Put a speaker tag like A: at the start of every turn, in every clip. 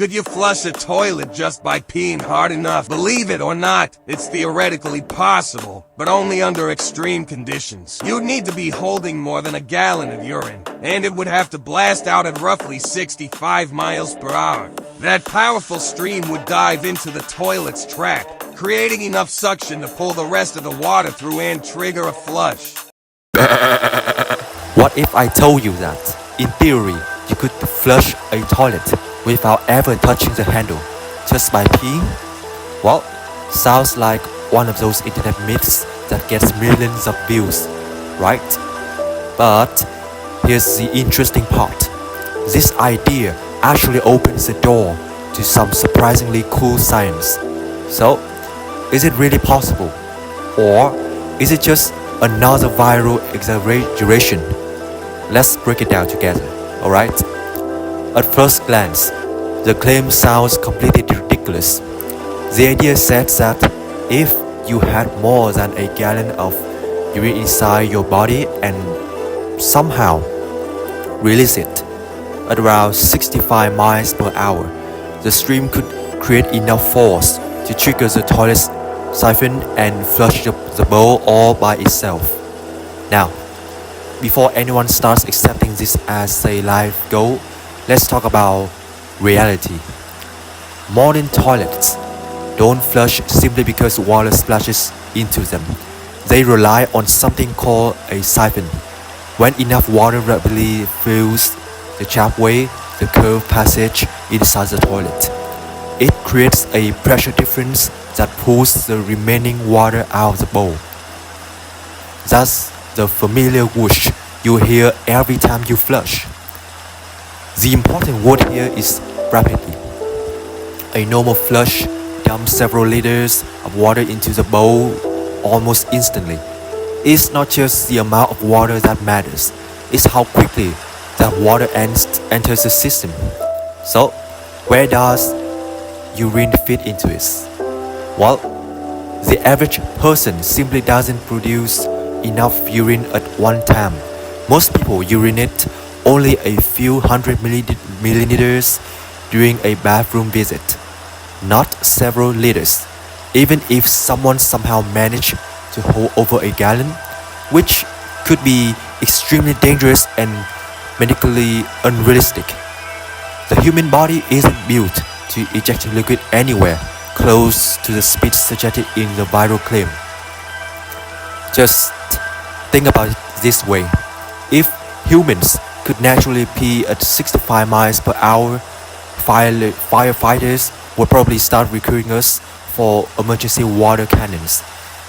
A: Could you flush a toilet just by peeing hard enough? Believe it or not, it's theoretically possible, but only under extreme conditions. You'd need to be holding more than a gallon of urine, and it would have to blast out at roughly 65 miles per hour. That powerful stream would dive into the toilet's trap, creating enough suction to pull the rest of the water through and trigger a flush.
B: What if I told you that, in theory, you could flush a toilet without ever touching the handle, just by peeing? Well, sounds like one of those internet myths that gets millions of views, right? But here's the interesting part. This idea actually opens the door to some surprisingly cool science. So, is it really possible? Or is it just another viral exaggeration? Let's break it down together, alright? At first glance, the claim sounds completely ridiculous. The idea says that if you had more than a gallon of urine inside your body and somehow release it at around 65 miles per hour, the stream could create enough force to trigger the toilet siphon and flush the bowl all by itself. Now, before anyone starts accepting this as a life goal, let's talk about reality. Modern toilets don't flush simply because water splashes into them. They rely on something called a siphon. When enough water rapidly fills the chapway, the curved passage inside the toilet, it creates a pressure difference that pulls the remaining water out of the bowl. That's the familiar whoosh you hear every time you flush. The important word here is rapidly. A normal flush dumps several liters of water into the bowl almost instantly. It's not just the amount of water that matters, it's how quickly that water enters the system. So, where does urine fit into it? Well, the average person simply doesn't produce enough urine at one time. Most people urinate only a few hundred milliliters during a bathroom visit, not several liters. Even if someone somehow managed to hold over a gallon, which could be extremely dangerous and medically unrealistic. The human body isn't built to eject liquid anywhere close to the speed suggested in the viral claim. Just think about it this way. If humans could naturally pee at 65 miles per hour, firefighters would probably start recruiting us for emergency water cannons.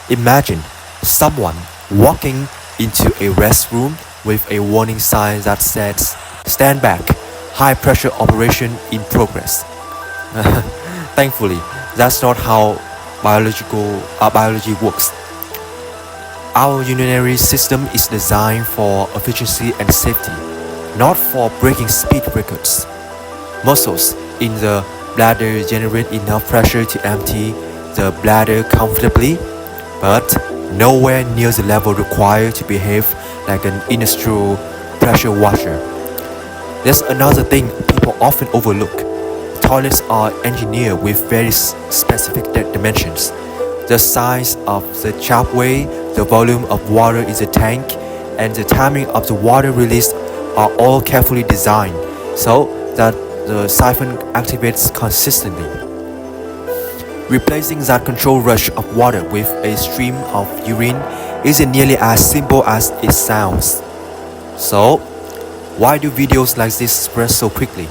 B: Imagine someone walking into a restroom with a warning sign that says, "Stand back, high pressure operation in progress." Thankfully, that's not how biology works. Our urinary system is designed for efficiency and safety, not for breaking speed records. Muscles in the bladder generate enough pressure to empty the bladder comfortably, but nowhere near the level required to behave like an industrial pressure washer. There's another thing people often overlook. Toilets are engineered with very specific dimensions. The size of the chapway, the volume of water in the tank, and the timing of the water release are all carefully designed so that the siphon activates consistently. Replacing that controlled rush of water with a stream of urine isn't nearly as simple as it sounds. So, why do videos like this spread so quickly?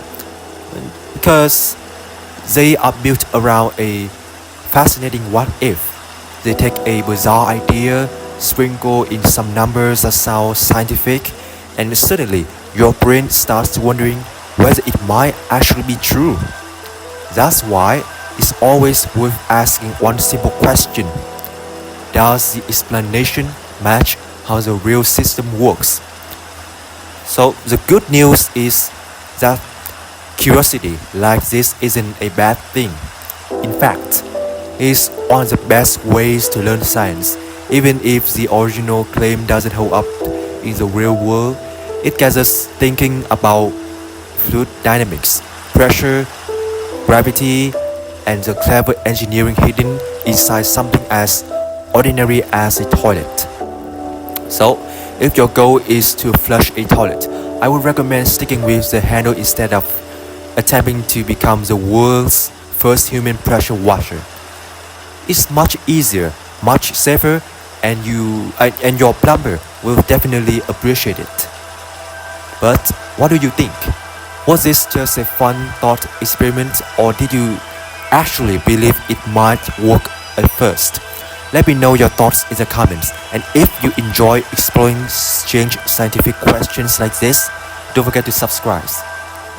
B: Because they are built around a fascinating what if. They take a bizarre idea, sprinkle in some numbers that sound scientific, and suddenly your brain starts wondering whether it might actually be true. That's why it's always worth asking one simple question. Does the explanation match how the real system works? So the good news is that curiosity like this isn't a bad thing. In fact, it's one of the best ways to learn science. Even if the original claim doesn't hold up in the real world, it gets us thinking about fluid dynamics, pressure, gravity and the clever engineering hidden inside something as ordinary as a toilet. So, if your goal is to flush a toilet, I would recommend sticking with the handle instead of attempting to become the world's first human pressure washer. It's much easier, much safer, and your plumber will definitely appreciate it. But what do you think? Was this just a fun thought experiment, or did you actually believe it might work at first? Let me know your thoughts in the comments, and if you enjoy exploring strange scientific questions like this, don't forget to subscribe.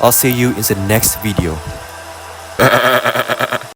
B: I'll see you in the next video.